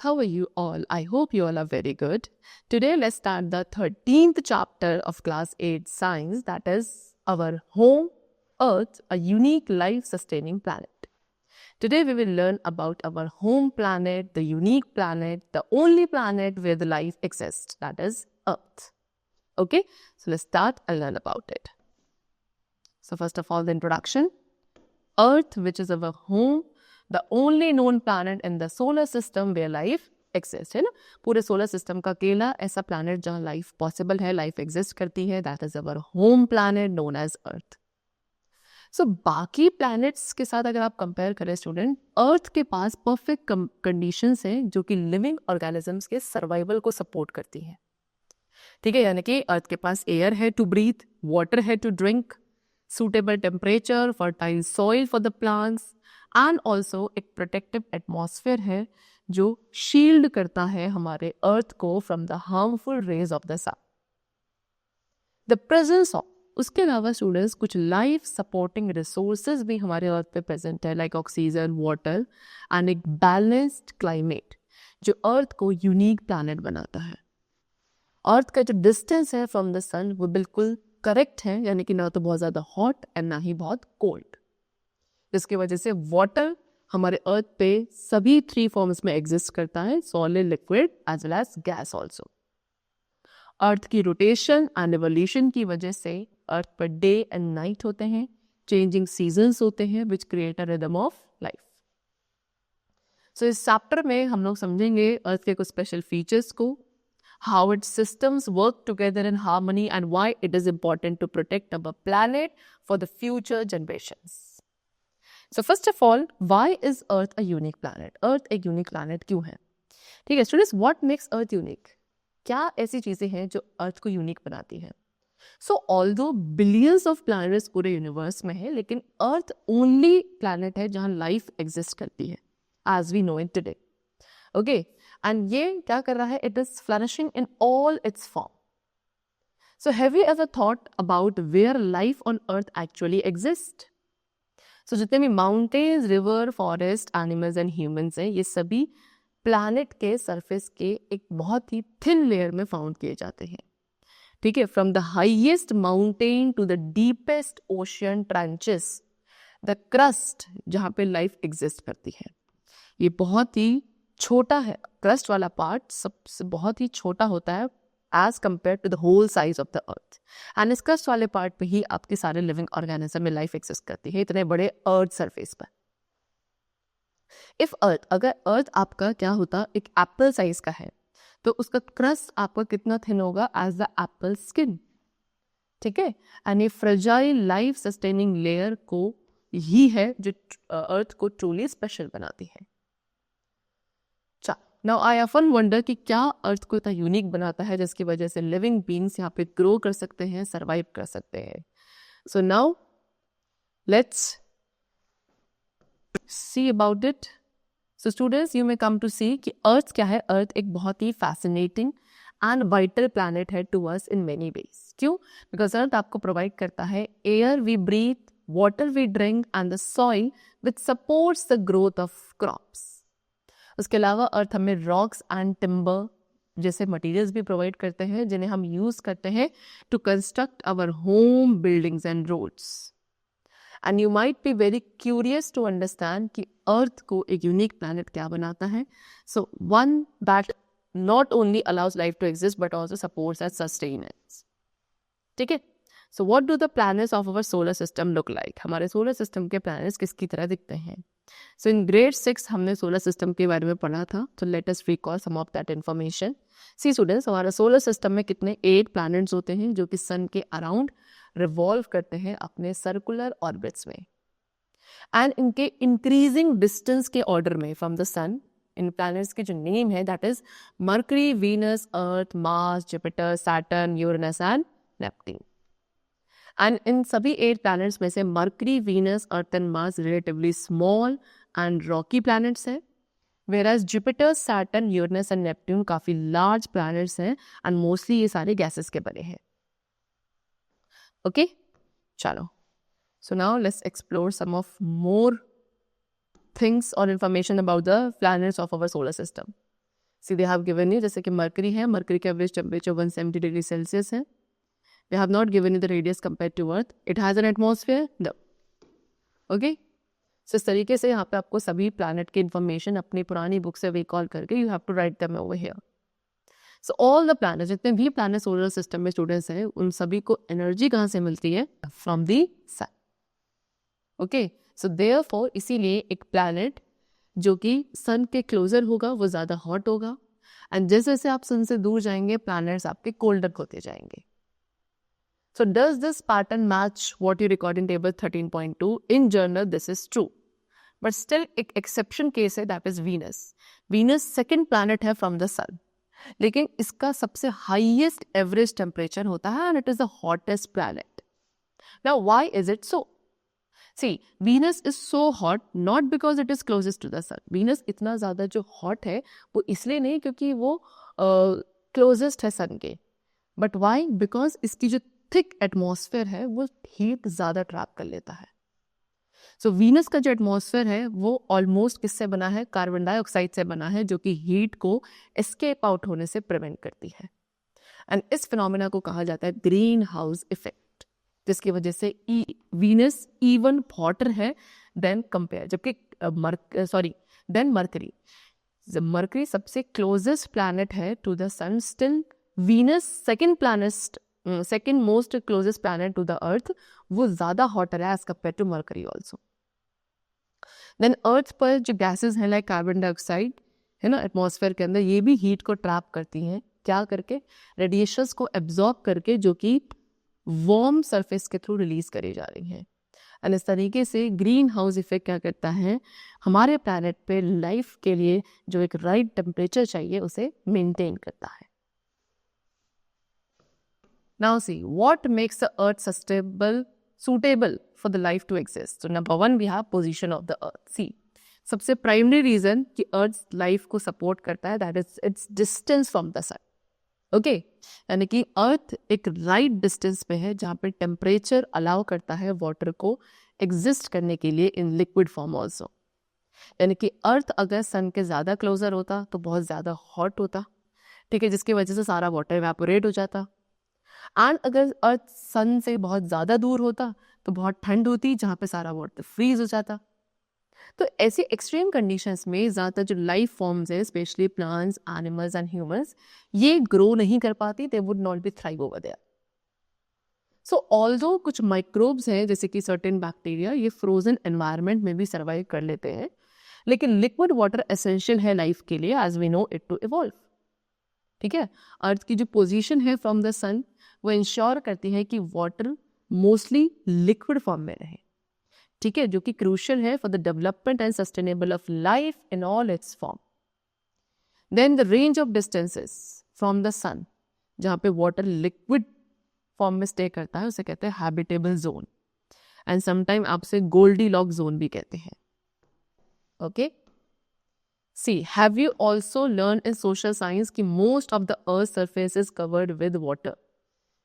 how are you all? I hope you all are very good. Today let's start the 13th chapter of class 8 science, that is our home Earth, a unique life sustaining planet. Today we will learn about our home planet, the unique planet, the only planet where the life exists, that is Earth. Okay, so let's start and learn about it. So first of all, the introduction. Earth, which is our home, the only known planet in the solar system where life exists, है ना. पूरे solar system का अकेला ऐसा planet जहाँ life possible है, life exist करती है, that is our home planet known as earth. So बाकी प्लैनेट्स के साथ अगर आप कंपेयर करें स्टूडेंट, अर्थ के पास परफेक्ट कंडीशंस हैं जो कि लिविंग ऑर्गेनिजम्स के सर्वाइवल को सपोर्ट करती हैं. ठीक है, यानी कि अर्थ के पास एयर है टू ब्रीथ, वाटर है to drink, suitable temperature, fertile soil for the plants and also एक protective atmosphere है जो shield करता है हमारे अर्थ को from the harmful rays of the sun. The presence of, उसके अलावा स्टूडेंट्स कुछ लाइफ सपोर्टिंग रिसोर्सेज भी हमारे अर्थ पे प्रेजेंट है, लाइक ऑक्सीजन, वाटर एंड एक बैलेंस्ड क्लाइमेट जो अर्थ को यूनिक प्लैनेट बनाता है. अर्थ का जो डिस्टेंस है फ्रॉम द सन वो बिल्कुल करेक्ट है, यानी कि ना तो बहुत ज़्यादा हॉट एंड ना ही बहुत कोल्ड, जिसकी वजह से वाटर हमारे अर्थ पे सभी 3 फॉर्म्स में एग्जिस्ट करता है, solid, liquid as well as gas also. Earth की रोटेशन एंड एवोल्यूशन की वजह से अर्थ पर डे एंड नाइट होते हैं, चेंजिंग सीजन्स होते हैं which create a rhythm of life. So इस चैप्टर में हम लोग समझेंगे अर्थ के कुछ स्पेशल फीचर्स को, how its systems work together in harmony and why it is important to protect our planet for the future generations. So first of all, why is Earth a unique planet? Earth एक unique planet क्यों है? ठीक है students, what makes Earth unique? क्या ऐसी चीजें हैं जो Earth को unique बनाती हैं? So although billions of planets पूरे यूनिवर्स में है, लेकिन Earth only planet है जहाँ life exist करती है, as we know it today. Okay, and ये क्या कर रहा है? It is flourishing in all its form. So have you ever thought about where life on earth actually exists? So जितने भी mountains, river, forest, animals and humans हैं, ये सभी planet के surface के एक बहुत ही thin layer में found किए जाते हैं. ठीक है, from the highest mountain to the deepest ocean trenches, the crust जहाँ पे life exist करती है, ये बहुत ही छोटा है. क्रस्ट वाला पार्ट सबसे बहुत ही छोटा होता है as compare to the whole size of the earth, and इस क्रस्ट वाले पार्ट पे ही आपके सारे लिविंग ऑर्गेनिज्म में लाइफ एक्सिस्ट करती है, इतने बड़े अर्थ सरफेस पर. इफ अर्थ, अगर अर्थ आपका क्या होता, एक एप्पल साइज का है, तो उसका क्रस्ट आपका कितना थिन होगा, एज द एप्पल स्किन. ठीक है, एंड ये फ्रेजाइल लाइफ सस्टेनिंग लेयर को ही है जो अर्थ को ट्रूली स्पेशल बनाती है. Now I often wonder कि क्या अर्थ को इतना यूनिक बनाता है जिसकी वजह से लिविंग बींग्स यहाँ पे ग्रो कर सकते हैं, सर्वाइव कर सकते हैं. So now let's see about it. So students, you may come to see कि अर्थ क्या है. अर्थ एक बहुत ही फैसिनेटिंग एंड वाइटल प्लैनेट है to us in many ways. क्यों? बिकॉज अर्थ आपको प्रोवाइड करता है air we breathe, water we drink and the soil which supports the growth of crops. उसके अलावा अर्थ हमें रॉक्स एंड टिम्बर जैसे materials भी प्रोवाइड करते हैं जिन्हें हम यूज करते हैं to construct our home, buildings and roads. And you might be very curious to understand कि अर्थ को एक यूनिक प्लैनेट क्या बनाता है. So one that not only allows life to exist but also supports and sustains. ठीक है, so what do the planets of our solar system look like? हमारे solar system के प्लैनेट्स किसकी तरह दिखते हैं? सो इन ग्रेड 6 हमने सोलर सिस्टम के बारे में पढ़ा था, तो let us recall some of that information. See students, हमारा सोलर सिस्टम में कितने 8 प्लैनेट्स होते हैं जो कि सन के अराउंड रिवॉल्व करते हैं अपने सर्कुलर ऑर्बिट्स में, एंड इनके इंक्रीजिंग डिस्टेंस के ऑर्डर में फ्रॉम द सन. इन प्लैनेट्स के जो नेम है that is Mercury, Venus, Earth, Mars, Jupiter, Saturn, Uranus and Neptune. And इन सभी 8 प्लैनेट्स में से Mercury, Venus, Earth and Mars relatively small and rocky planets हैं, whereas Jupiter, Saturn, Uranus and Neptune काफ़ी large planets हैं and mostly ये सारे gases के बने हैं. ओके, चलो, so now let's explore some of more things or information about the planets of our solar system. See they have given you, जैसे कि मरकरी है, मरकरी का एवरेज टेम्परेचर 170 डिग्री सेल्सियस है. They have not given you the radius compared to Earth. It has an atmosphere? No. Okay? So इस तरीके से यहाँ पे आपको सभी planet की information अपनी पुरानी बुक से recall करके you have to write them over here. So all the planets, जितने भी planet solar system में students हैं, उन सभी को energy कहाँ से मिलती है? From the sun. Okay? So therefore इसीलिए एक planet जो कि sun के closer होगा वो ज़्यादा hot होगा, and जैसे जैसे आप sun से दूर जाएंगे planets आपके colder होते जाएंगे. So does this pattern match what you record in table 13.2? In general, this is true. But still एक exception case है, that is Venus. Venus second planet है from the sun. लेकिन इसका सबसे highest average temperature होता है and it is the hottest planet. Now why is it so? See, Venus is so hot not because it is closest to the sun. Venus इतना ज़्यादा जो hot है वो इसलिए नहीं क्योंकि वो closest है sun के. But why? Because इसकी जो थिक एटमॉस्फेयर है वो हीट ज़्यादा ट्रैप कर लेता है. सो वीनस का जो एटमॉस्फेयर है वो ऑलमोस्ट किससे बना है? कार्बन डाइऑक्साइड से बना है, जो कि हीट को एस्केप आउट होने से प्रिवेंट करती है. एंड इस फिनोमेना को कहा जाता है ग्रीन हाउस इफेक्ट, जिसकी वजह से वीनस इवन हॉटर है देन कंपेयर, जबकि देन मरकरी. मरकरी सबसे क्लोजेस्ट प्लैनेट है to the sun. Still Venus second most closest planet to the earth, वो ज़्यादा हॉटर है as compare to Mercury also. Then earth पर जो गैसेस हैं लाइक कार्बन डाइऑक्साइड है ना एटमॉस्फेयर के अंदर, ये भी हीट को ट्रैप करती हैं. क्या करके? रेडिएशंस को एब्जॉर्ब करके, जो कि वार्म सरफेस के थ्रू रिलीज करी जा रही हैं. एंड इस तरीके से ग्रीन हाउस इफेक्ट क्या करता है? हमारे प्लैनेट पे लाइफ के लिए जो एक राइट टेम्परेचर चाहिए उसे मेंटेन करता है. Now see, what makes the earth suitable for the life to exist? So number one, we have position of the earth. See, सबसे primary reason कि earth life को support करता है, that is its distance from the sun. Okay? यानी कि earth एक right distance पे है जहाँ पे temperature allow करता है water को exist करने के लिए in liquid form also. यानी कि earth अगर sun के ज़्यादा closer होता तो बहुत ज़्यादा hot होता, ठीक है, जिसकी वजह से सारा water evaporate हो जाता. एंड अगर अर्थ सन से बहुत ज़्यादा दूर होता तो बहुत ठंड होती, जहाँ पे सारा वाटर फ्रीज हो जाता. तो ऐसे एक्सट्रीम कंडीशंस में ज़्यादातर जो लाइफ फॉर्म्स है, specially plants, animals and humans, ये ग्रो नहीं कर पाती. They would not be thrive over there. So although कुछ माइक्रोब्स हैं जैसे कि सर्टेन बैक्टीरिया, ये फ्रोजन एनवायरनमेंट में भी सर्वाइव कर लेते हैं, लेकिन लिक्विड वाटर एसेंशियल है लाइफ के लिए as we know it to evolve. ठीक है, अर्थ की जो पोजीशन है फ्रॉम द सन वो इंश्योर करती है कि वाटर मोस्टली लिक्विड फॉर्म में रहे. ठीक है, जो कि क्रूशियल है for the development and sustainable of life in all its form. Then the range of distances from the sun जहाँ पे वाटर लिक्विड फॉर्म में स्टे करता है उसे कहते हैं हैबिटेबल जोन, एंड समटाइम आपसे गोल्डीलॉक जोन भी कहते हैं. Okay, see, have you also learned in social science कि most of the earth surface is covered with water?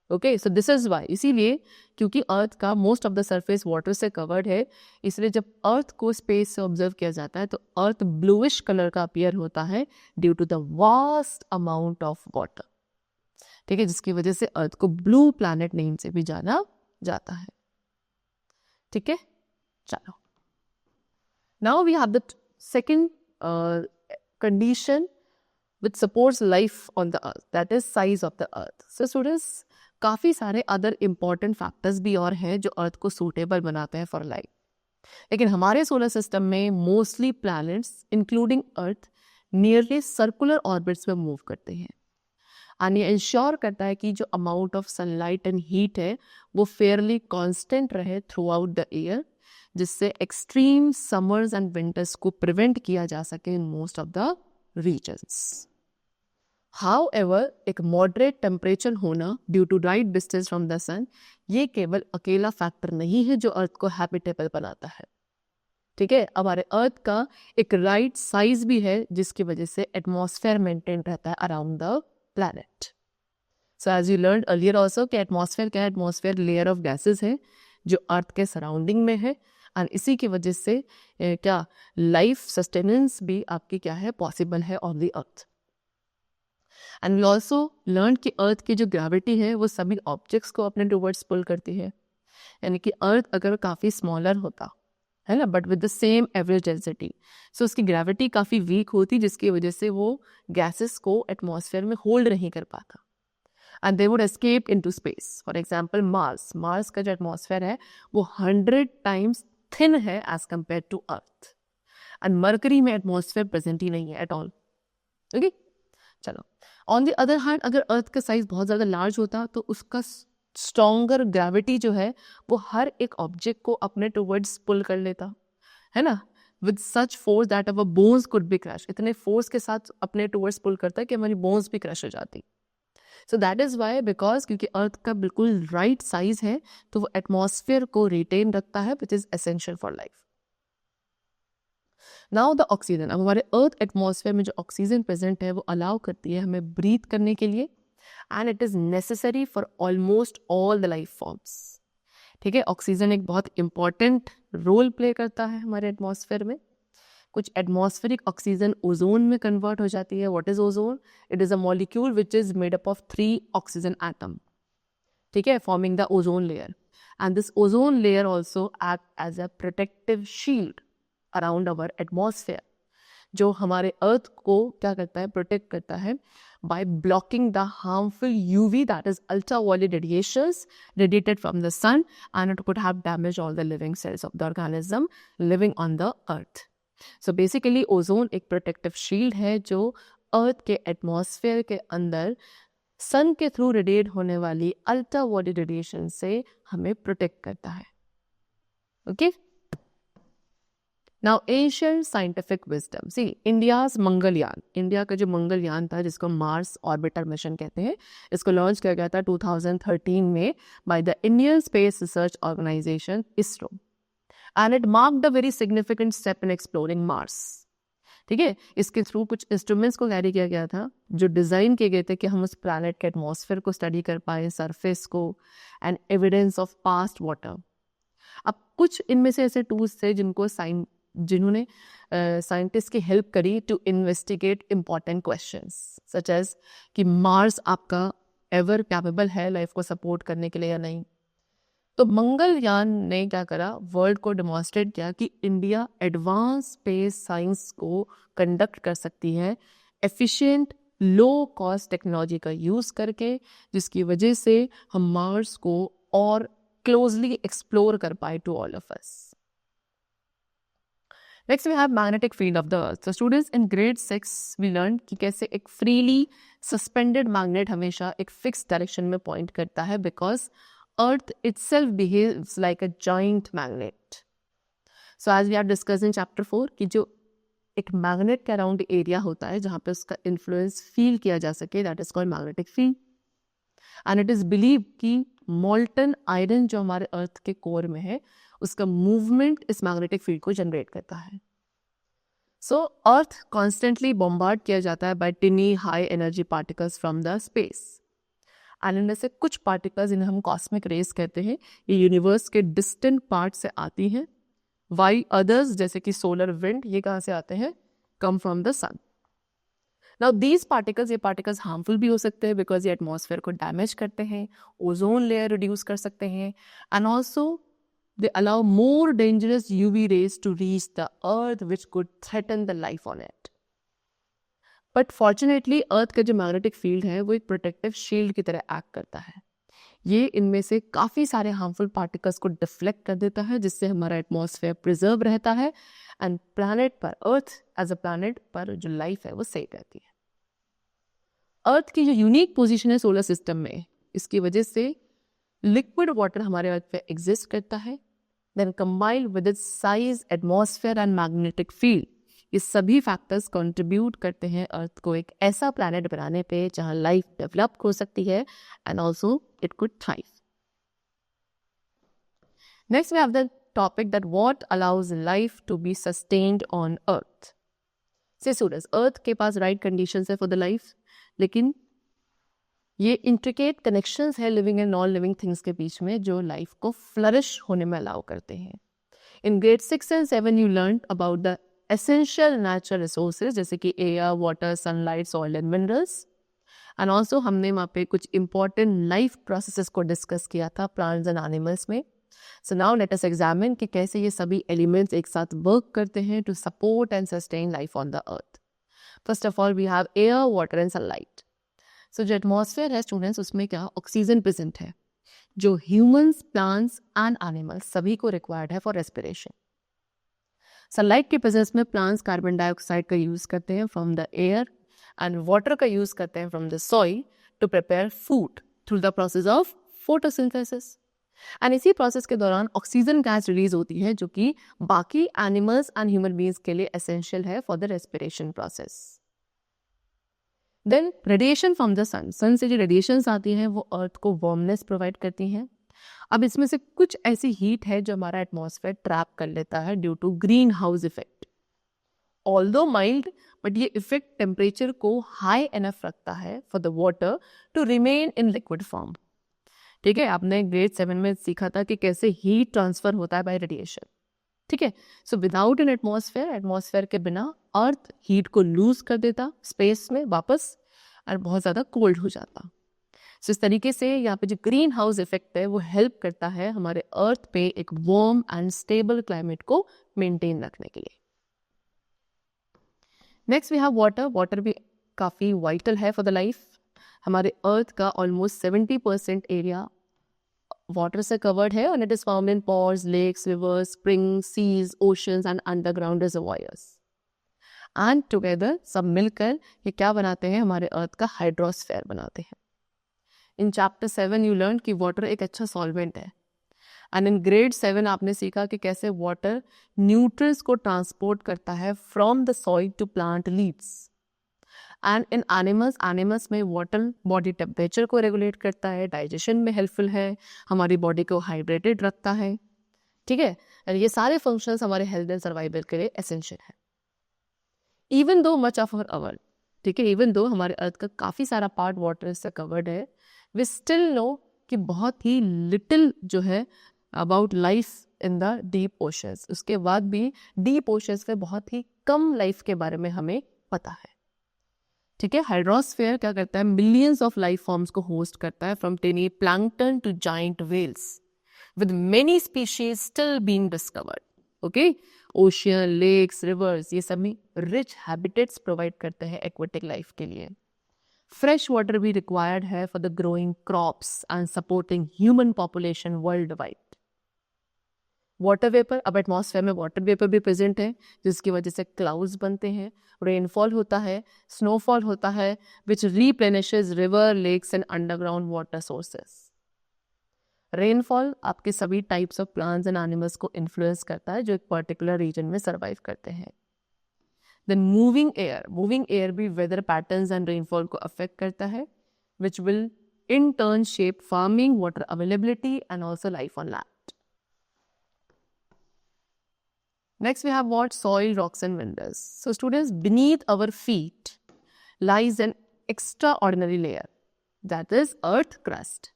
Okay, so this is why. इसीलिए क्योंकि अर्थ का most of the surface water से covered है, इसलिए जब अर्थ को स्पेस से ऑब्जर्व किया जाता है तो अर्थ ब्लूइश कलर का अपीयर होता है due to the vast amount of water. ठीक है, जिसकी वजह से अर्थ को ब्लू प्लैनेट नेम से भी जाना जाता है. ठीक है, चलो, now we have the second condition which supports life on the earth, that is size of the earth. So students, काफ़ी सारे अदर इम्पॉर्टेंट फैक्टर्स भी और हैं जो अर्थ को सूटेबल बनाते हैं फॉर लाइफ. लेकिन हमारे सोलर सिस्टम में mostly planets including earth nearly circular orbits में मूव करते हैं, एंड ये इंश्योर करता है कि जो amount of sunlight and heat है वो फेयरली कांस्टेंट रहे थ्रू आउट द ईयर, जिससे एक्सट्रीम समर्स एंड विंटर्स को प्रिवेंट किया जा सके in most of the regions. However, एक मॉडरेट टेम्परेचर होना due to right distance from the sun, ये केवल अकेला फैक्टर नहीं है जो अर्थ को हैबिटेबल बनाता है. ठीक है, हमारे अर्थ का एक राइट साइज भी है जिसकी वजह से एटमॉस्फेयर मेंटेन रहता है around the planet. So as you learn earlier also कि एटमॉस्फेयर क्या है? एटमॉस्फेयर लेयर ऑफ गैसेस है जो अर्थ के सराउंडिंग में है, एंड इसी की वजह से क्या लाइफ सस्टेनेंस भी आपकी क्या है पॉसिबल है on the earth. And we also learn कि अर्थ की जो ग्रेविटी है वो सभी ऑब्जेक्ट्स को अपने टूवर्ड्स पुल करती है. यानी कि अर्थ अगर काफ़ी स्मॉलर होता है ना, but with the same average density, so उसकी ग्रेविटी काफ़ी वीक होती, जिसकी वजह से वो गैसेस को एटमॉस्फेयर में होल्ड नहीं कर पाता and they would escape into space. For example Mars का जो एटमॉस्फेयर है वो 100 टाइम्स थिन है as compare to Earth. And Mercury में एटमॉस्फेयर प्रेजेंट ही नहीं है एट ऑल. ओके, चलो. ऑन द अदर हैंड अगर अर्थ का साइज बहुत ज़्यादा लार्ज होता तो उसका स्ट्रॉन्गर ग्रेविटी जो है वो हर एक ऑब्जेक्ट को अपने टुवर्ड्स पुल कर लेता है ना, with such force that our bones could be crush. इतने फोर्स के साथ अपने टुवर्ड्स पुल करता है कि हमारी बोन्स भी क्रश हो जाती. So that is why, because क्योंकि अर्थ का बिल्कुल राइट साइज है तो वो एटमॉस्फेयर को रिटेन रखता है, which is essential for life. Now the oxygen. अब हमारे अर्थ एटमॉस्फेयर में जो ऑक्सीजन प्रेजेंट है वो अलाउ करती है हमें ब्रीथ करने के लिए, and it is necessary for almost all the life forms. ठीक है, ऑक्सीजन एक बहुत इंपॉर्टेंट रोल प्ले करता है हमारे एटमॉस्फेयर में. कुछ एटमॉस्फेरिक ऑक्सीजन ओजोन में कन्वर्ट हो जाती है. What is ozone? It is a molecule which is made up of 3 oxygen atom. ठीक है, forming the ozone layer. And this ozone layer also act as a protective shield around our atmosphere, जो हमारे अर्थ को क्या करता है, protect करता है by blocking the harmful UV, that is ultraviolet radiations radiated from the sun, and it could have damaged all the living cells of the organism living on the earth. So basically ozone एक protective shield है जो अर्थ के atmosphere के अंदर सन के through radiate होने वाली ultraviolet radiation से हमें प्रोटेक्ट करता है. Okay, Now, ancient scientific wisdom. See, India's Mangalyaan, India का जो मंगलयान था जिसको मार्स ऑर्बिटर मिशन कहते हैं, इसको लॉन्च किया गया था 2013 में by the Indian space research organisation ISRO, and it marked a very significant step in exploring Mars. ठीक है, इसके थ्रू कुछ इंस्ट्रूमेंट्स को कैरी किया गया था जो डिज़ाइन किए गए थे कि हम उस प्लैनेट के एटमॉस्फेयर को स्टडी कर पाए, सरफेस को, and evidence of past water. अब कुछ इनमें से ऐसे टूल्स थे जिन्होंने साइंटिस्ट की हेल्प करी to investigate important questions, such as कि मार्स आपका एवर कैपेबल है लाइफ को सपोर्ट करने के लिए या नहीं. तो मंगलयान ने क्या करा, वर्ल्ड को डेमोन्स्ट्रेट किया कि इंडिया एडवांस स्पेस साइंस को कंडक्ट कर सकती है एफिशिएंट लो कॉस्ट टेक्नोलॉजी का यूज़ करके, जिसकी वजह से हम मार्स को और क्लोजली एक्सप्लोर कर पाए to all of us. Next we have magnetic field of the earth. So students in grade 6 we learned कि कैसे एक freely suspended magnet हमेशा एक fixed direction में point करता है, because earth itself behaves like a giant magnet. So as we have discussed in chapter 4 कि जो एक magnet के around area होता है जहाँ पे उसका influence feel किया जा सके, that is called magnetic field. And it is believed कि molten iron जो हमारे अर्थ के कोर में है उसका मूवमेंट इस मैग्नेटिक फील्ड को जनरेट करता है. सो अर्थ कॉन्स्टेंटली बॉम्बार्ड किया जाता है by tiny high energy particles from the space, and इनमें से कुछ पार्टिकल्स जिन्हें हम कॉस्मिक रेज कहते हैं ये यूनिवर्स के डिस्टेंट पार्ट से आती हैं, वाई अदर्स जैसे कि सोलर विंड ये कहाँ से आते हैं, come from the sun. Now these particles, ये पार्टिकल्स हार्मफुल भी हो सकते हैं बिकॉज ये एटमॉस्फेयर को डैमेज करते हैं, ओजोन लेयर रिड्यूस कर सकते हैं, and also they allow more dangerous UV rays to reach the earth which could threaten the life on it. But fortunately earth का जो magnetic field है वो एक protective shield की तरह act करता है. ये इनमें से काफ़ी सारे harmful particles को deflect कर देता है जिससे हमारा atmosphere preserve रहता है, and planet पर earth as a planet पर जो life है वो safe रहती है. earth की जो unique position है solar system में, इसकी वजह से liquid water हमारे अर्थ पे एग्जिस्ट करता है. Then combined with its size, atmosphere and magnetic field, ये सभी फैक्टर्स कंट्रीब्यूट करते हैं अर्थ को एक ऐसा प्लैनेट बनाने पे जहां लाइफ डेवलप हो सकती है and also it could thrive. Next we have the topic that what allows life to be sustained on Earth. Say students, Earth के पास राइट कंडीशंस है फॉर द लाइफ, लेकिन ये इंट्रिकेट कनेक्शंस है living and non living things के बीच में जो लाइफ को फ्लरिश होने में अलाउ करते हैं. इन grade 6 and 7 you learn about the essential natural resources जैसे कि air, water, sunlight, soil and minerals. And also हमने वहाँ पे कुछ इंपॉर्टेंट लाइफ प्रोसेसेस को डिस्कस किया था प्लांट्स एंड एनिमल्स में. So now let us examine कि कैसे ये सभी एलिमेंट्स एक साथ वर्क करते हैं to support and sustain life on the earth. First of all we have air, water and sunlight. So जो एटमॉस्फेयर है स्टूडेंट्स, उसमें क्या ऑक्सीजन प्रेजेंट है जो ह्यूमंस, प्लांट्स एंड एनिमल्स सभी को रिक्वायर्ड है फॉर रेस्पिरेशन. सनलाइट के प्रेजेंस में प्लांट्स कार्बन डाइऑक्साइड का यूज करते हैं from the air and water का यूज करते हैं from the soil to prepare food through the process of photosynthesis. And इसी प्रोसेस के दौरान ऑक्सीजन गैस रिलीज होती है जो कि बाकी एनिमल्स एंड ह्यूमन बीइंग्स के लिए एसेंशियल है for the respiration process. Then radiation from the sun. Sun से जो रेडिएशंस आती हैं वो अर्थ को वार्मनेस प्रोवाइड करती हैं. अब इसमें से कुछ ऐसी हीट है जो हमारा एटमॉस्फेयर ट्रैप कर लेता है due to greenhouse effect. Although mild, but ये इफेक्ट टेम्परेचर को हाई एनफ रखता है for the water to remain in liquid form. ठीक है, आपने ग्रेड 7 में सीखा था कि कैसे हीट ट्रांसफर होता है बाय रेडिएशन. ठीक है, so without an atmosphere, atmosphere के बिना अर्थ हीट को लूज कर देता स्पेस में वापस और बहुत ज़्यादा कोल्ड हो जाता. सो इस तरीके से यहाँ पे जो ग्रीन हाउस इफेक्ट है वो हेल्प करता है हमारे अर्थ पे एक वार्म एंड स्टेबल क्लाइमेट को मेंटेन रखने के लिए. Next we have water. Water भी काफ़ी वाइटल है फॉर द लाइफ. हमारे अर्थ का ऑलमोस्ट 70% एरिया वाटर से कवर्ड है और it is found in pores, lakes, rivers, springs, seas, oceans and underground reservoirs. And together सब मिलकर ये क्या बनाते हैं, हमारे अर्थ का हाइड्रोस्फेयर बनाते हैं. इन चैप्टर 7 यू लर्न कि वाटर एक अच्छा सॉल्वेंट है. एंड इन ग्रेड 7 आपने सीखा कि कैसे वाटर न्यूट्रिएंट्स को ट्रांसपोर्ट करता है from the soil to plant leaves. And in animals में वाटर बॉडी टेम्परेचर को रेगुलेट करता है, डाइजेशन में हेल्पफुल है, हमारी बॉडी को हाइड्रेटेड रखता है. ठीक है, और ये सारे फंक्शंस हमारे हेल्थ एंड सर्वाइवल के लिए एसेंशियल है. Even though much of our, ठीक है, इवन दो हमारे अर्थ का काफ़ी सारा पार्ट वाटर से कवर्ड है, वी स्टिल नो कि बहुत ही लिटिल जो है about life in the deep oceans. उसके बाद भी डीप ओशंस में बहुत ही कम लाइफ के बारे में हमें पता है. ठीक है, हाइड्रोस्फेयर क्या करता है, मिलियंस ऑफ लाइफ फॉर्म्स को होस्ट करता है from tiny plankton to giant whales with many species still being discovered. Okay, ocean, lakes, rivers, ये सभी रिच हैबिटेट्स प्रोवाइड करते हैं एक्वेटिक लाइफ के लिए. फ्रेश वाटर भी रिक्वायर्ड है for the growing crops and supporting human population world wide. Water vapour, अब atmosphere में वाटर वेपर भी प्रेजेंट है जिसकी वजह से क्लाउड्स बनते हैं, रेनफॉल होता है, स्नोफॉल होता है, which replenishes river, lakes and underground water sources. Rainfall आपके सभी types of plants and animals को इन्फ्लुएंस करता है जो एक पर्टिकुलर रीजन में सर्वाइव करते हैं. देन मूविंग एयर भी वेदर पैटर्न्स एंड रेनफॉल को अफेक्ट करता है which will in turn shape farming, water availability and also life on land. Next, we have what? Soil, rocks and minerals. So students, beneath our feet lies an extraordinary layer, that is earth crust.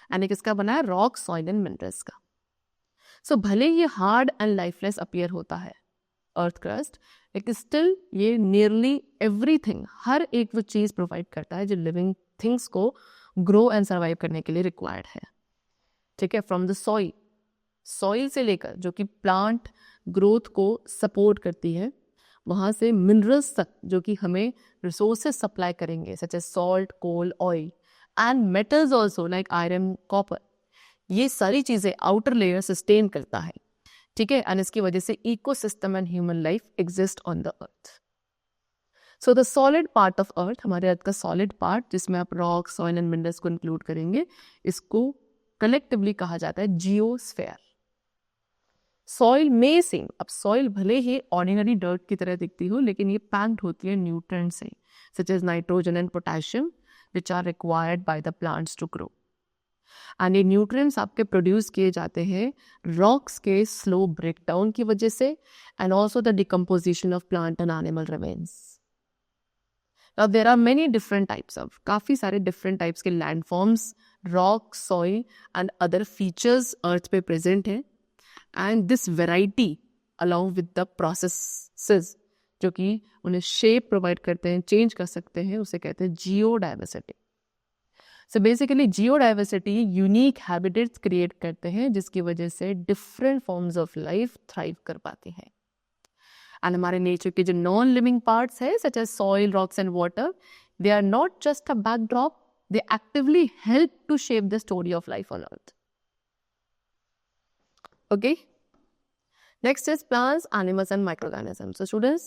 And एक इसका बना है rock, soil and minerals का. So भले ये hard and lifeless appear होता है earth crust, लेकिन still ये nearly everything, हर एक वो चीज़ provide करता है जो living things को grow and survive करने के लिए required है. ठीक है, from the soil से लेकर जो कि प्लांट ग्रोथ को सपोर्ट करती है, वहाँ से मिनरल्स तक जो कि हमें रिसोर्सेज सप्लाई करेंगे such as salt, coal, oil and metals also like iron, copper. ये सारी चीज़ें आउटर लेयर सस्टेन करता है. ठीक है, एंड इसकी वजह से ecosystem and human life exist on the earth. So the solid part of earth, हमारे अर्थ का सॉलिड पार्ट जिसमें आप रॉक, सॉइल एंड मिनरल्स को इंक्लूड करेंगे, इसको कलेक्टिवली कहा जाता है जियोस्फेयर. सॉइल में सेम, अब सॉइल भले ही ऑर्डिनरी डर्ट की तरह दिखती हो लेकिन ये पैक्ड होती है न्यूट्रिएंट्स से such as nitrogen and potassium which are required by the plants to grow. And ये न्यूट्रिएंट्स आपके प्रोड्यूस किए जाते हैं रॉक्स के स्लो ब्रेकडाउन की वजह से and also the decomposition of plant and animal remains. Now there are many different types of, काफ़ी सारे different types के landforms, rock, soil and other features अर्थ पे present हैं. And this variety along with the processes जो कि उन्हें shape provide करते हैं, change कर सकते हैं, उसे कहते हैं geodiversity. So basically geodiversity unique habitats create करते हैं जिसकी वजह से different forms of life thrive कर पाते हैं। एंड हमारे नेचर के जो नॉन लिविंग पार्ट्स है such as soil, rocks and water, they are not just a backdrop, they actively help to shape the story of life on Earth. Okay, next is plants, animals and microorganisms. So students,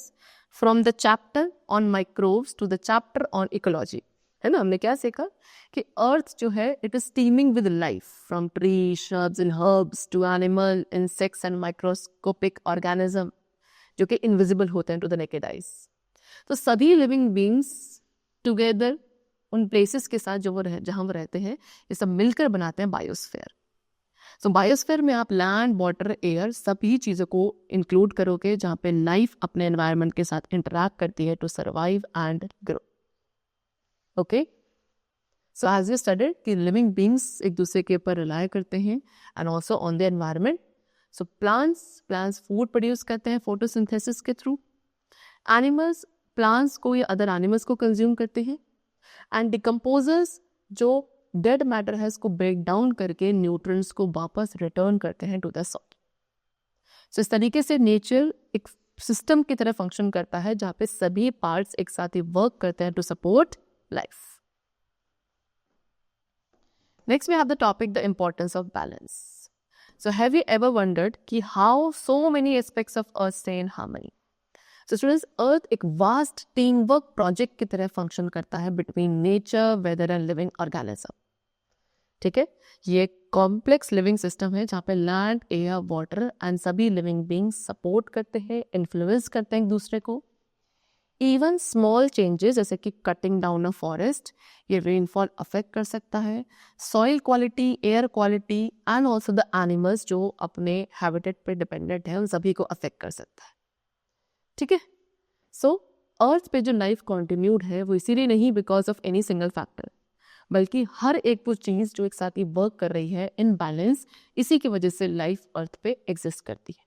from the chapter on microbes to the chapter on ecology, है ना, हमने क्या सीखा कि अर्थ जो है it is teeming with life, from tree, shrubs and herbs to animal, insects and microscopic organism जो कि इनविजिबल होते हैं टू द नेकेड आइज। तो सभी लिविंग बींग्स टुगेदर उन प्लेसेस के साथ जो वो जहाँ वो रहते हैं, ये सब मिलकर बनाते हैं बायोस्फीयर। सो बायोस्फीयर में आप लैंड, वाटर, एयर सभी चीज़ों को इंक्लूड करोगे जहाँ पे लाइफ अपने एनवायरनमेंट के साथ इंटरैक्ट करती है to survive and grow. Okay, so as you studied कि लिविंग बींग्स एक दूसरे के ऊपर रिलाय करते हैं and also on the environment. So plants food produce करते हैं फोटोसिंथेसिस के थ्रू, एनिमल्स प्लांट्स को या अदर एनिमल्स को कंज्यूम करते हैं, एंड डिकम्पोजर्स जो डेड मैटर है इसको ब्रेक डाउन करके न्यूट्रिएंट्स को वापस रिटर्न करते हैं टू द सॉइल। सो इस तरीके से नेचर एक सिस्टम की तरह फंक्शन करता है जहाँ पे सभी पार्ट्स एक साथ ही वर्क करते हैं to support life. Next we have the topic the importance of balance. So have you ever wondered कि how so many aspects of earth stay in harmony? So students, earth एक vast team work project की तरह function करता है between nature, weather and living organism. ठीक है, ये complex living system है जहाँ पे लैंड, एयर, वाटर एंड सभी लिविंग बींग्स सपोर्ट करते हैं, इन्फ्लुएंस करते हैं एक दूसरे को। इवन स्मॉल चेंजेस जैसे कि कटिंग डाउन अ फॉरेस्ट, ये रेनफॉल अफेक्ट कर सकता है, soil quality, air quality and also the animals जो अपने हैबिटेट पे डिपेंडेंट है उन सभी को अफेक्ट कर सकता है। ठीक है, सो अर्थ पे जो लाइफ कॉन्टिन्यूड है वो इसीलिए नहीं because of any single factor, बल्कि हर एक वो चीज़ जो एक साथ ही वर्क कर रही है इन बैलेंस, इसी की वजह से लाइफ अर्थ पे एग्जिस्ट करती है।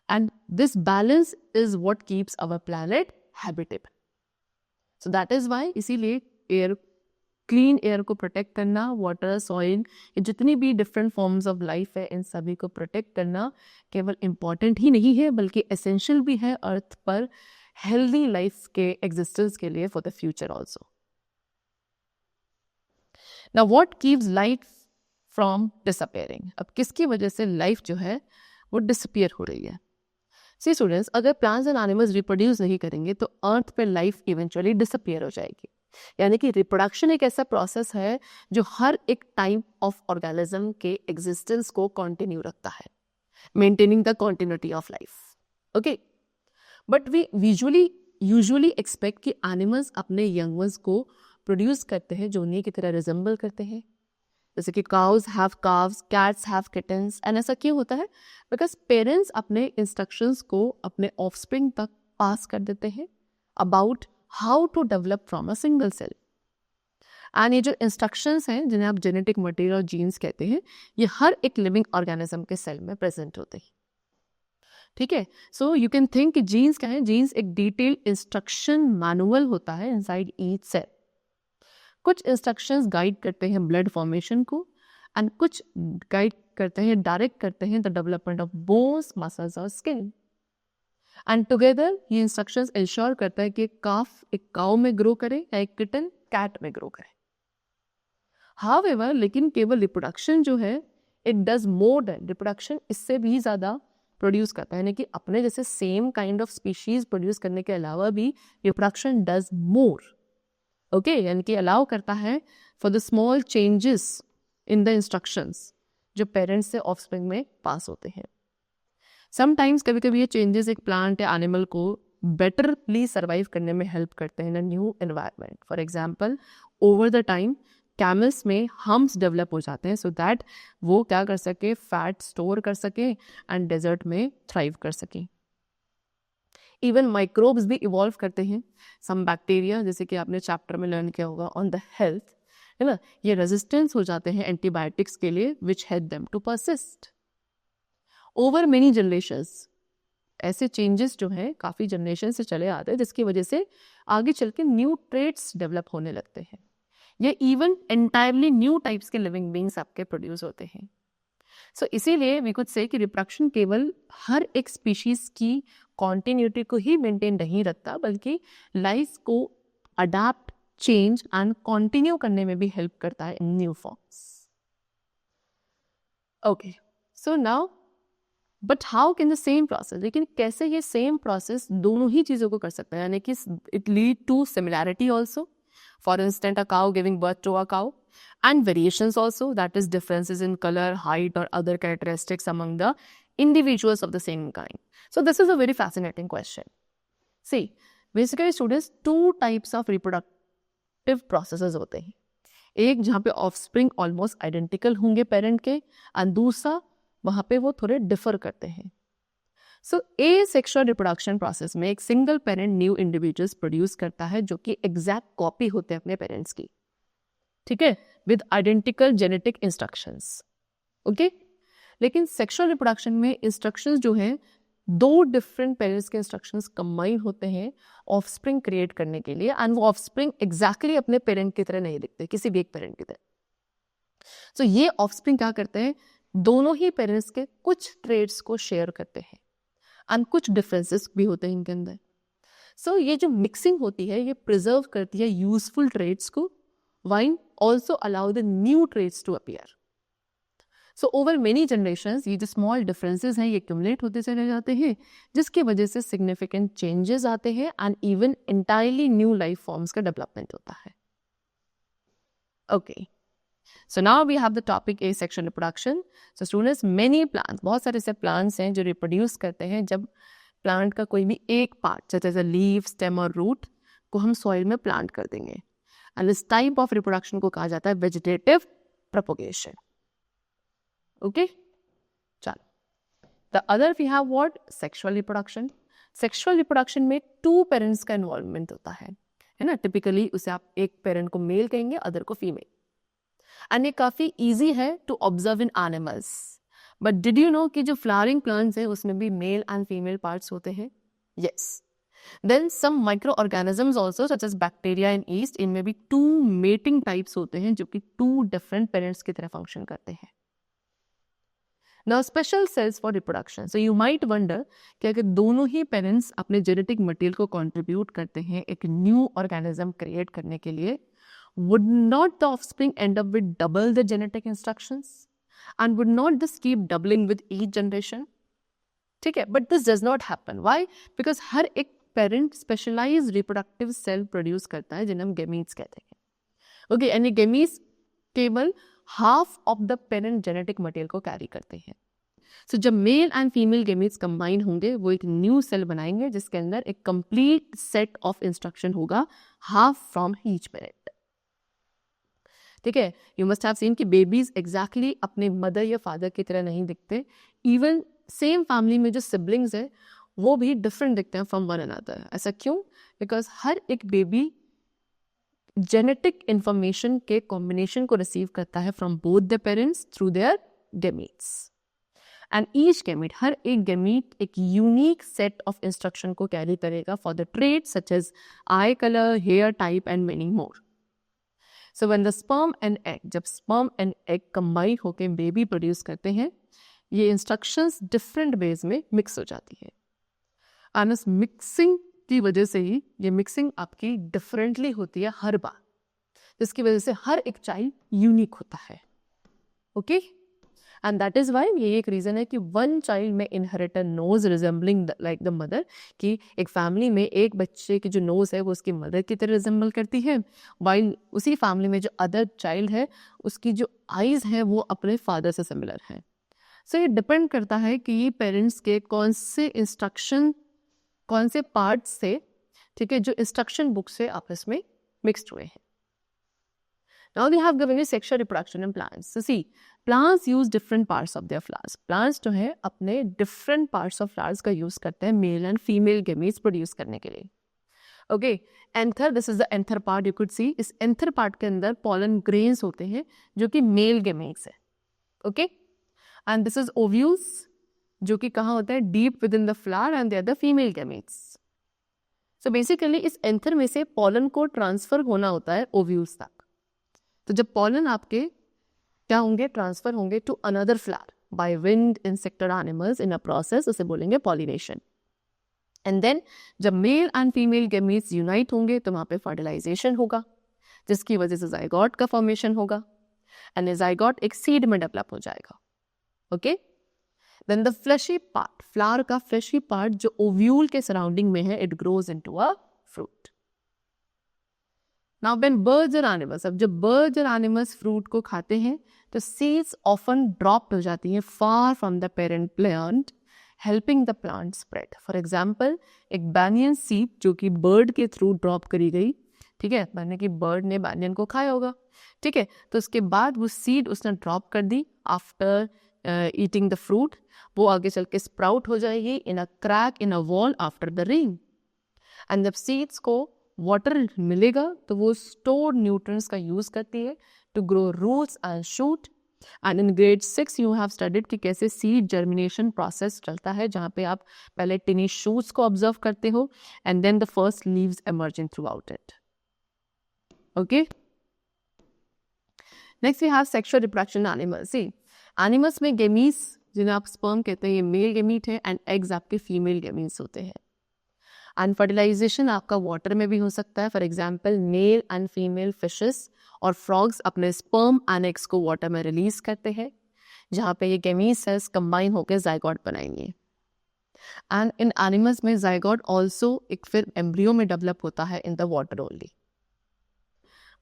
And this balance is what keeps our planet habitable. So that is why इसीलिए एयर, क्लीन एयर को प्रोटेक्ट करना, वाटर, सॉइल, ये जितनी भी डिफरेंट फॉर्म्स ऑफ लाइफ है इन सभी को प्रोटेक्ट करना केवल इम्पॉर्टेंट ही नहीं है बल्कि एसेंशियल भी है अर्थ पर हेल्दी लाइफ के एग्जिस्टेंस के लिए for the future also. Now what keeps life from disappearing? अब किसकी वजह से लाइफ जो है वो डिसअपियर हो रही है? सी स्टूडेंट्स, अगर प्लांट्स एंड एनिमल्स रिप्रोड्यूस नहीं करेंगे तो अर्थ पे लाइफ इवेंचुअली डिसअपियर हो जाएगी। यानी कि रिप्रोडक्शन एक ऐसा प्रोसेस है जो हर एक टाइप ऑफ ऑर्गेनिज्म के एग्जिस्टेंस को कंटिन्यू रखता है, maintaining the continuity of life. Okay, but we usually expect कि एनिमल्स अपने यंग वंस को प्रोड्यूस करते हैं जो उन्हीं की तरह रिजेंबल करते हैं, जैसे कि cows have calves, cats have kittens. And ऐसा क्यों होता है? बिकॉज पेरेंट्स अपने इंस्ट्रक्शंस को अपने ऑफस्प्रिंग तक पास कर देते हैं about how to develop from a single cell. And ये जो इंस्ट्रक्शंस हैं जिन्हें आप जेनेटिक मटेरियल और जीन्स कहते हैं, ये हर एक लिविंग ऑर्गेनिज्म के सेल में प्रेजेंट होते हैं। ठीक है, सो यू कैन थिंक कि जीन्स क्या है? जीन्स एक डिटेल्ड इंस्ट्रक्शन मैनुअल होता है इनसाइड ईच सेल। कुछ इंस्ट्रक्शंस गाइड करते हैं ब्लड फॉर्मेशन को एंड कुछ गाइड करते हैं, डायरेक्ट करते हैं the development of bones, muscles और स्किन। एंड टुगेदर ये इंस्ट्रक्शंस इंश्योर करता है कि काफ एक काउ में ग्रो करे या एक किटन कैट में ग्रो करे। हाउएवर, लेकिन केवल रिप्रोडक्शन जो है it does more than reproduction, इससे भी ज़्यादा प्रोड्यूस करता है, यानी कि अपने जैसे same kind of species produce करने के अलावा भी रिप्रोडक्शन डज मोर। ओके, यानी कि अलाउ करता है for the small changes in the instructions जो पेरेंट्स से ऑफस्प्रिंग में पास होते हैं। समटाइम्स कभी कभी ये चेंजेस एक प्लांट या एनिमल को बेटरली सर्वाइव करने में हेल्प करते हैं in a new environment. For example, over the time camels में हम्स डेवलप हो जाते हैं सो दैट वो क्या कर सके, फैट स्टोर कर सके एंड डेजर्ट में थ्राइव कर सके। इवन माइक्रोब्स भी इवॉल्व करते हैं। सम बैक्टीरिया, जैसे कि आपने चैप्टर में लर्न किया होगा ऑन द हेल्थ, है ना, ये रेजिस्टेंस हो जाते हैं एंटीबायोटिक्स के लिए which help them to persist over many generations. ऐसे चेंजेस जो हैं काफ़ी जनरेशन से चले आते हैं जिसकी वजह से आगे चल के न्यू ट्रेट्स डेवलप होने लगते हैं। ये इवन एंटायरली न्यू टाइप्स के लिविंग बींग्स आपके प्रोड्यूस होते हैं. सो इसीलिए वी कुड से कि रिप्रोडक्शन केवल हर एक स्पीशीज की कॉन्टिन्यूटी को ही मेंटेन नहीं रखता, बल्कि लाइफ को अडाप्ट, चेंज एंड कंटिन्यू करने में भी हेल्प करता है in new forms. Okay, so now but how can the same process, लेकिन कैसे ये सेम प्रोसेस दोनों ही चीज़ों को कर सकता है, यानी कि it lead to similarity also. For instant a cow giving birth to a cow, and variations also, that is differences in color, height or other characteristics among the individuals of the same kind. So this is a very fascinating question. See, basically students, two types of reproductive processes होते हैं. एक जहाँ पे offspring almost identical होंगे parent के, और दूसरा वहाँ पे वो थोड़े डिफर करते हैं. सो ए सेक्सुअल रिप्रोडक्शन प्रोसेस में एक single parent new individuals produce करता है जो कि एग्जैक्ट कॉपी होते हैं अपने पेरेंट्स की, ठीक है, with identical genetic instructions. Okay, लेकिन सेक्सुअल रिप्रोडक्शन में इंस्ट्रक्शंस जो है दो डिफरेंट पेरेंट्स के इंस्ट्रक्शंस कंबाइन होते हैं ऑफस्प्रिंग क्रिएट करने के लिए, एंड वो ऑफस्प्रिंग एग्जैक्टली अपने पेरेंट की तरह नहीं दिखते, किसी भी एक पेरेंट की तरह. सो ये ऑफस्प्रिंग क्या करते हैं, दोनों ही पेरेंट्स के कुछ ट्रेड्स को शेयर करते हैं एंड कुछ डिफरेंसेस भी होते हैं इनके अंदर. सो ये जो मिक्सिंग होती है ये प्रिजर्व करती है यूजफुल ट्रेड्स को, while also allow the new traits to appear. So over many generations ये जो small differences हैं ये accumulate होते चले जाते हैं, जिसकी वजह से significant changes आते हैं and even entirely new life forms का development होता है. Okay, so now we have the topic asexual reproduction. So students, many plants, बहुत सारे ऐसे plants हैं जो reproduce करते हैं जब plant का कोई भी एक part जैसे leaf, stem और root को हम soil में plant कर देंगे. And this type of reproduction को कहा जाता है vegetative propagation. Okay? चलो. The other we have what? Sexual reproduction. Sexual reproduction में two parents का involvement होता है ना. Typically उसे आप एक parent को male कहेंगे, other को female. And ये काफ़ी easy है to observe in animals. But did you know कि जो flowering plants है उसमें भी male and female parts होते हैं? Yes. Then some microorganisms also such as bacteria and yeast, इनमें भी two mating types होते हैं जो कि two different parents की तरह function करते हैं. Now special cells for reproduction. So you might wonder कि अगर दोनों ही parents अपने genetic material को contribute करते हैं एक new organism create करने के लिए, would not the offspring end up with double the genetic instructions? And would not this keep doubling with each generation? ठीक है, but this does not happen. Why? Because हर एक parent specialise reproductive cell produce करता है जिन्हें हम gametes कहते हैं. ओके, यानी गेमीट्स केवल half of the parent genetic material को कैरी करते हैं. सो जब male and female gametes combine होंगे वो एक न्यू सेल बनाएंगे जिसके अंदर एक कंप्लीट सेट ऑफ इंस्ट्रक्शन होगा, हाफ फ्रॉम ईच पेरेंट. ठीक है, यू मस्ट हैव सीन कि बेबीज एग्जैक्टली अपने मदर या फादर की तरह नहीं दिखते. इवन सेम फैमिली में जो सिबलिंग्स है वो भी डिफरेंट दिखते हैं फ्रॉम वन अनदर. ऐसा क्यों? बिकॉज हर एक बेबी जेनेटिक इंफॉर्मेशन के कॉम्बिनेशन को रिसीव करता है from both the parents through their gametes. And each gamete, हर एक गेमीट एक यूनिक सेट ऑफ इंस्ट्रक्शन को कैरी करेगा for the traits such as eye colour, hair type and many more. So when the sperm and egg, जब sperm and egg combine होकर baby produce करते हैं, ये इंस्ट्रक्शंस डिफरेंट वेज में mix हो जाती है. एंड इस मिक्सिंग की वजह से ही ये मिक्सिंग आपकी डिफरेंटली होती है हर बार, जिसकी वजह से हर एक चाइल्ड यूनिक होता है. Okay, and that is why ये एक रीजन है कि वन चाइल्ड में inherit a nose resembling like the mother, कि एक फैमिली में एक बच्चे की जो नोज है वो उसकी मदर की तरह रिजेंबल करती है, वाइल उसी फैमिली में जो अदर चाइल्ड है उसकी जो आईज है वो अपने फादर से सिमिलर है. सो ये डिपेंड करता है कि ये पेरेंट्स के कौन से इंस्ट्रक्शन, कौन से पार्ट से, ठीक है, जो इंस्ट्रक्शन बुक से आपस में मिक्सड हुए हैं. Now they have given you sexual reproduction in plants. So see, plants use different parts of their flowers. Plants जो है अपने different parts of flowers का use करते हैं male and female gametes produce करने के लिए. Okay, anther, this is the anther part you could see. इस anther part के अंदर pollen grains होते हैं जो कि male gametes है. Okay, and this is ovules जो कि कहाँ होता है, deep within the flower, and they are the female gametes. So basically इस anther में से pollen को transfer होना होता है ovules तक. तो जब पॉलन आपके क्या होंगे, ट्रांसफर होंगे to another flower by wind, insect और एनिमल्स इन अ प्रोसेस, उसे बोलेंगे पॉलिनेशन। एंड देन जब male and female gametes unite होंगे तो वहाँ पे फर्टिलाइजेशन होगा, जिसकी वजह से जाइगोट का फॉर्मेशन होगा, एंड जाइगोट एक सीड में डेवलप हो जाएगा। Okay, then the fleshy part, flower का फ्लेशी पार्ट जो ओव्यूल के सराउंडिंग में है, it grows into a fruit. Now when birds और एनिमल्स, अब जब बर्ड्स और एनिमल्स फ्रूट को खाते हैं तो सीड्स ऑफन ड्रॉप हो जाती हैं far from the parent plant, helping the plant spread. For example, एक बैनियन सीड जो कि बर्ड के थ्रू ड्रॉप करी गई, ठीक है, माने कि बर्ड ने बैनियन को खाया होगा, ठीक है, तो उसके बाद वो सीड उसने ड्रॉप कर दी आफ्टर ईटिंग द फ्रूट, वो आगे चल के स्प्राउट हो जाएगी in a crack in a wall after the rain. And जब सीड्स को वाटर मिलेगा तो वो स्टोर्ड न्यूट्रिएंट्स का यूज करती है to grow roots and shoot. And in grade 6 you have studied कि कैसे सीड जर्मिनेशन प्रोसेस चलता है, जहाँ पे आप पहले टिनी शूट्स को ऑब्जर्व करते हो and then the first leaves emerging throughout it. Okay, next we have sexual reproduction animals. See, animals में गेमीस जिन्हें आप स्पर्म कहते हैं, ये मेल गेमीट है, एंड एग्स आपके फीमेल गेमीट्स होते हैं। एंड फर्टिलाइजेशन आपका वाटर में भी हो सकता है। For example, male and female fishes और फ्रॉग्स अपने स्पर्म एंड एग्स को वाटर में रिलीज करते हैं, जहाँ पे ये गेमीट सेल्स कंबाइन होकर जाइगोट बनाएंगे। एंड इन एनिमल्स में जाइगोट ऑल्सो एक फिर एम्ब्रियो में डेवलप होता है in the water only.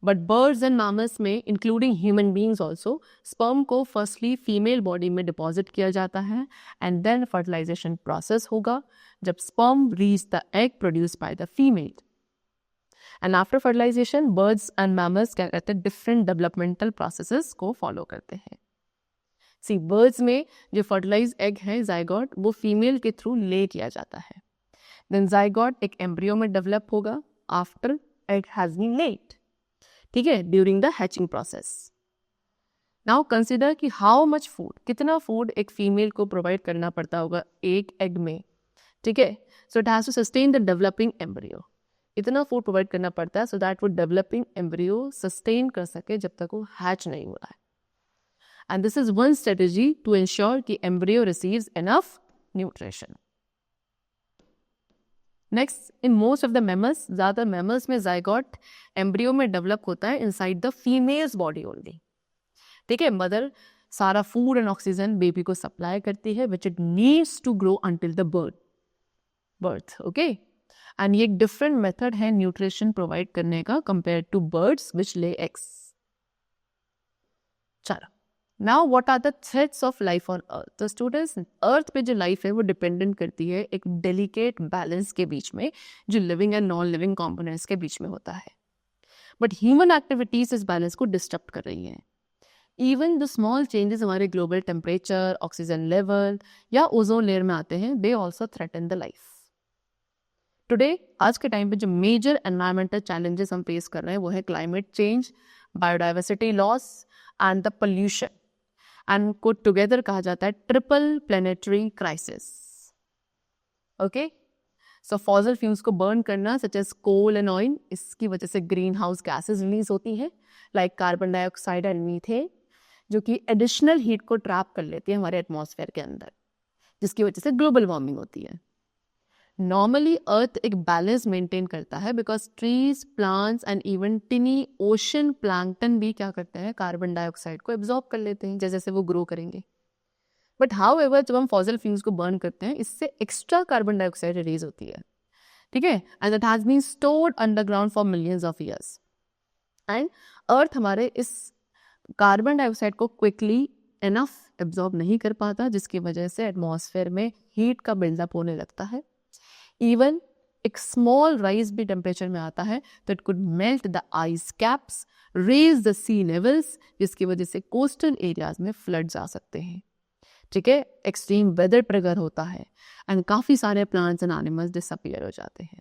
But birds and mammals में, including human beings also, sperm को फर्स्टली फीमेल बॉडी में डिपॉजिट किया जाता है एंड देन फर्टिलाइजेशन प्रोसेस होगा जब sperm reach the egg produce by the female. And after fertilisation birds and mammals क्या करते हैं, डिफरेंट डेवलपमेंटल प्रोसेसेस को फॉलो करते हैं। सी, बर्ड्स में जो फर्टिलाइज एग है जाइगोट, वो फीमेल के थ्रू ले किया जाता है। देन जाइगोट एक एम्ब्रियो में डेवलप होगा after egg has been laid, ठीक है, during the hatching process. Now consider कि हाउ मच फूड, कितना फूड एक फीमेल को प्रोवाइड करना पड़ता होगा एक एग में, ठीक है, so it has to sustain the developing embryo. इतना फूड प्रोवाइड करना पड़ता है सो दैट वो डेवलपिंग एम्ब्रियो सस्टेन कर सके जब तक वो हैच नहीं हो रहा है। And this is one strategy to ensure कि embryo receives enough nutrition. Next, in most of the mammals, ज़्यादातर मैमल्स में जाइगोट एम्ब्रियो में डेवलप होता है inside the female's body only, ठीक है। मदर सारा फूड एंड ऑक्सीजन बेबी को सप्लाई करती है which it needs to grow until the birth, okay. And ये एक डिफरेंट मेथड है न्यूट्रिशन प्रोवाइड करने का compare to birds which lay eggs. चलो, now what are the threads of life on Earth. तो स्टूडेंट्स, अर्थ पे जो लाइफ है वो डिपेंडेंट करती है एक डेलिकेट बैलेंस के बीच में, जो living and non living components के बीच में होता है। बट ह्यूमन एक्टिविटीज इस बैलेंस को डिस्टर्ब कर रही हैं। इवन द स्मॉल चेंजेस हमारे ग्लोबल टेम्परेचर, ऑक्सीजन लेवल या ओजोन लेयर में आते हैं, they also threaten the life. Today, आज के टाइम पे जो मेजर एनवायरमेंटल चैलेंजेस हम फेस कर रहे हैं वो है climate change, biodiversity loss and the pollution, and को टुगेदर कहा जाता है triple planetary crisis. Okay, so fossil fuels को बर्न करना such as coal and oil, इसकी वजह से ग्रीन हाउस गैसेज रिलीज होती हैं like carbon dioxide and methane, जो कि एडिशनल हीट को ट्रैप कर लेती है हमारे एटमॉस्फेयर के अंदर, जिसकी वजह से ग्लोबल वार्मिंग होती है। नॉर्मली अर्थ एक बैलेंस मेंटेन करता है because trees, plants and even टिनी ocean plankton भी क्या करते हैं, कार्बन डाइऑक्साइड को एब्जॉर्ब कर लेते हैं जैसे जैसे वो ग्रो करेंगे। बट हाउ एवर, जब हम फॉसिल फ्यूल्स को बर्न करते हैं, इससे एक्स्ट्रा कार्बन डाइऑक्साइड रिलीज होती है, ठीक है, and that has been stored underground for millions of years. And Earth हमारे इस कार्बन डाइऑक्साइड को क्विकली इनफ एब्जॉर्ब नहीं कर पाता, जिसकी वजह से एटमॉस्फेयर में हीट का बिल्डअप होने लगता है। इवन एक स्मॉल राइज भी टेम्परेचर में आता है तो it could melt the ice caps, raise the sea levels, जिसकी वजह से कोस्टल एरियाज में फ्लड्स आ सकते हैं, ठीक है, एक्सट्रीम वेदर ट्रिगर होता है एंड काफ़ी सारे प्लांट्स एंड एनिमल्स डिसअपियर हो जाते हैं।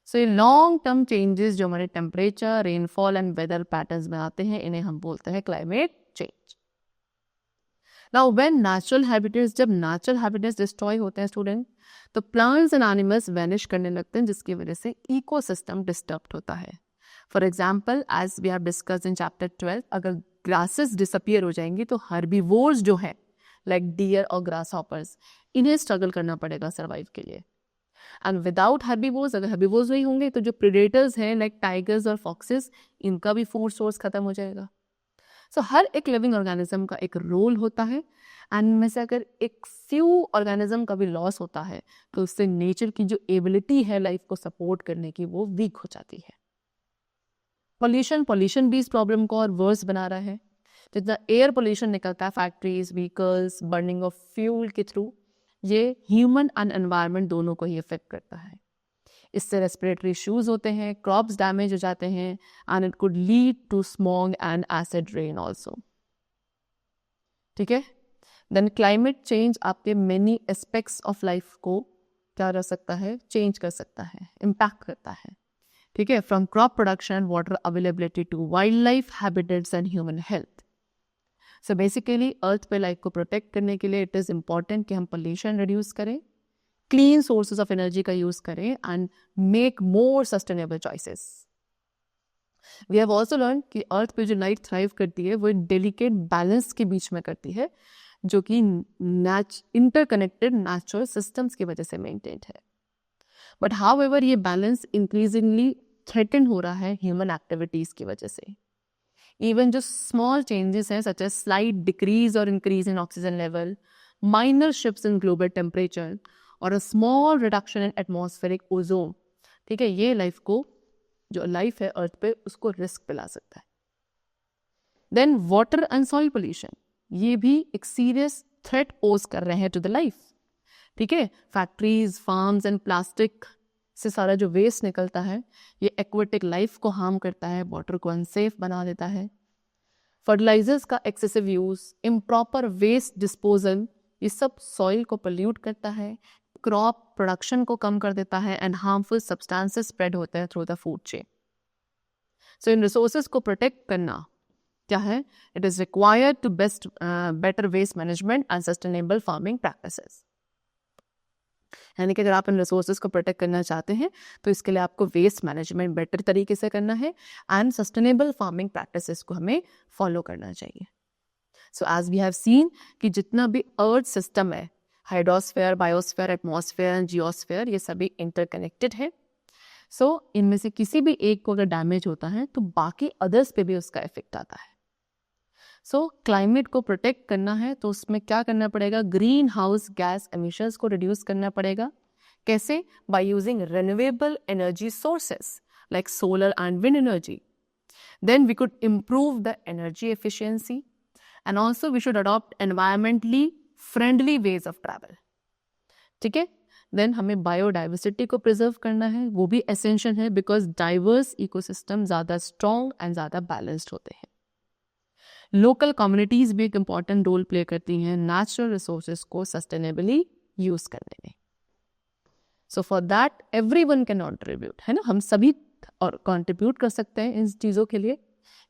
सो ये लॉन्ग टर्म चेंजेस जो हमारे temperature, rainfall and weather patterns में आते हैं, इन्हें हम बोलते हैं climate change. Now when natural habitats, जब नेचुरल हैबिटेट्स डिस्ट्रॉय होते हैं स्टूडेंट, तो प्लांट्स एंड एनिमल्स वैनिश करने लगते हैं, जिसकी वजह से इकोसिस्टम डिस्टर्ब होता है। For example, as we have discussed in chapter 12, अगर ग्रासेस डिसअपियर हो जाएंगी तो हर्बीवोर्स जो है लाइक डियर और ग्रास हॉपर्स, इन्हें स्ट्रगल करना पड़ेगा सर्वाइव के लिए. एंड विदाउट हर्बीवोर्स, अगर हर्बीवोर्स नहीं होंगे तो जो प्रेडेटर्स हैं लाइक टाइगर्स और फॉक्सेस, इनका भी फूड सोर्स खत्म हो जाएगा. सो हर एक लिविंग ऑर्गेनिज्म का एक रोल होता है, एंड में से अगर एक फ्यू ऑर्गेनिज्म का भी लॉस होता है तो उससे नेचर की जो एबिलिटी है लाइफ को सपोर्ट करने की वो वीक हो जाती है. पॉल्यूशन भी इस प्रॉब्लम को और वर्स बना रहा है. जितना एयर पोल्यूशन निकलता है factories, vehicles, burning of fuel के थ्रू, ये ह्यूमन एंड एनवायरनमेंट दोनों को ही इफेक्ट करता है. इससे रेस्पिरेटरी इश्यूज होते हैं, क्रॉप्स डैमेज हो जाते हैं, and it could lead to smog and acid rain also. ठीक है. देन क्लाइमेट चेंज आपके मेनी एस्पेक्ट्स ऑफ लाइफ को क्या रह सकता है, चेंज कर सकता है, इम्पैक्ट करता है. ठीक है. From crop production, water availability to wild life habitats and human health. So basically earth पे लाइफ को प्रोटेक्ट करने के लिए इट इज़ इम्पॉर्टेंट कि हम पोल्यूशन रिड्यूस करें, क्लीन सोर्सेज ऑफ एनर्जी का यूज करें, and make more sustainable choices. We have also learn कि अर्थ पे जो लाइफ थ्राइव करती है वो एक डेलिकेट बैलेंस के बीच में करती है, जो कि इंटरकनेक्टेड नेचुरल सिस्टम्स की वजह से मेंटेन्ड है. बट हाउएवर ये बैलेंस इंक्रीजिंगली थ्रेटन हो रहा है ह्यूमन एक्टिविटीज की वजह से. इवन जो स्मॉल चेंजेस हैं सच एज स्लाइट डिक्रीज और increase in oxygen level, minor shifts in global temperature और a small reduction in atmospheric ozone, ठीक है, ये लाइफ को, जो लाइफ है अर्थ पे, उसको रिस्क पे ला सकता है. Then water and soil pollution, ये भी एक सीरियस थ्रेट पोज कर रहे हैं टू द लाइफ. ठीक है. फैक्ट्रीज, फार्म्स एंड प्लास्टिक से सारा जो वेस्ट निकलता है ये एक्वेटिक लाइफ को हार्म करता है, वाटर को अनसेफ बना देता है. फर्टिलाइजर्स का excessive use, improper waste disposal, ये सब सॉइल को पोल्यूट करता है, क्रॉप प्रोडक्शन को कम कर देता है, एंड हार्मफुल सब्सटेंसेस स्प्रेड होते हैं through the food chain. So इन रिसोर्सेज को प्रोटेक्ट करना क्या है, it is required to better waste management and sustainable farming practices. यानी कि अगर आप इन रिसोर्सेज को प्रोटेक्ट करना चाहते हैं तो इसके लिए आपको वेस्ट मैनेजमेंट बेटर तरीके से करना है, एंड सस्टेनेबल फार्मिंग प्रैक्टिसेस को हमें फॉलो करना चाहिए. So as we have seen कि जितना भी अर्थ सिस्टम है, hydrosphere, biosphere, atmosphere and geosphere, ये सभी इंटरकनेक्टेड है. सो इनमें से किसी भी एक को अगर डैमेज होता है तो बाकी अदर्स पे भी उसका इफेक्ट आता है. सो क्लाइमेट को प्रोटेक्ट करना है तो उसमें क्या करना पड़ेगा, ग्रीन हाउस गैस एमिशंस को रिड्यूस करना पड़ेगा. कैसे? By using renewable energy sources like solar and wind energy. Then we could improve the energy efficiency, and also we should adopt environmentally friendly ways of travel. ठीक है. Then हमें biodiversity को preserve करना है, वो भी एसेंशियल है, because diverse ecosystem ज़्यादा स्ट्रॉन्ग एंड ज़्यादा बैलेंस्ड होते हैं. लोकल कम्युनिटीज भी एक इम्पॉर्टेंट रोल प्ले करती हैं नेचुरल रिसोर्सेज को सस्टेनेबली यूज करने में. So for that everyone can contribute, है ना, हम सभी और कंट्रीब्यूट कर सकते हैं इन चीज़ों के लिए.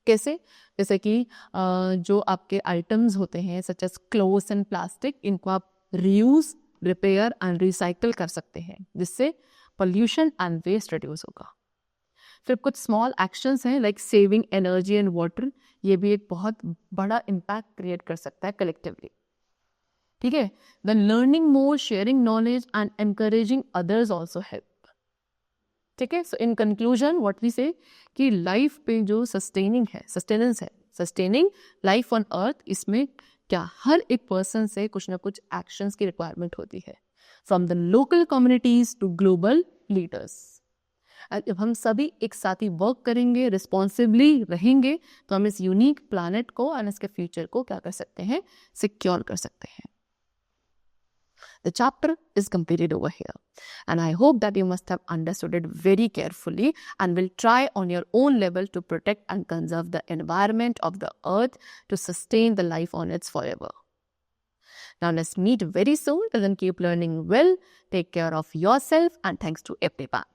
कैसे? जैसे कि जो आपके आइटम्स होते हैं such as clothes and plastic, इनको आप रीयूज, रिपेयर एंड रिसाइकल कर सकते हैं, जिससे पोल्यूशन एंड वेस्ट रिड्यूस होगा. फिर कुछ स्मॉल एक्शंस हैं like saving energy and water, ये भी एक बहुत बड़ा इम्पैक्ट क्रिएट कर सकता है कलेक्टिवली. ठीक है. Then learning more, sharing knowledge and encouraging others also help. ठीक है. So in conclusion what we say कि लाइफ पे जो सस्टेनेंस है, सस्टेनिंग लाइफ ऑन अर्थ, इसमें क्या हर एक पर्सन से कुछ ना कुछ एक्शंस की रिक्वायरमेंट होती है, from the local communities to global leaders. जब हम सभी एक साथ ही वर्क करेंगे, रिस्पॉन्सिबली रहेंगे, तो हम इस यूनिक प्लैनेट को और इसके फ्यूचर को क्या कर सकते हैं, सिक्योर कर सकते हैं. The chapter is completed over here, and I hope that you must have understood it very carefully and will try on your own level to protect and conserve the environment of the earth to sustain the life on it forever. Now let's meet very soon. Till then, keep learning well, take care of yourself, and thanks to everyone.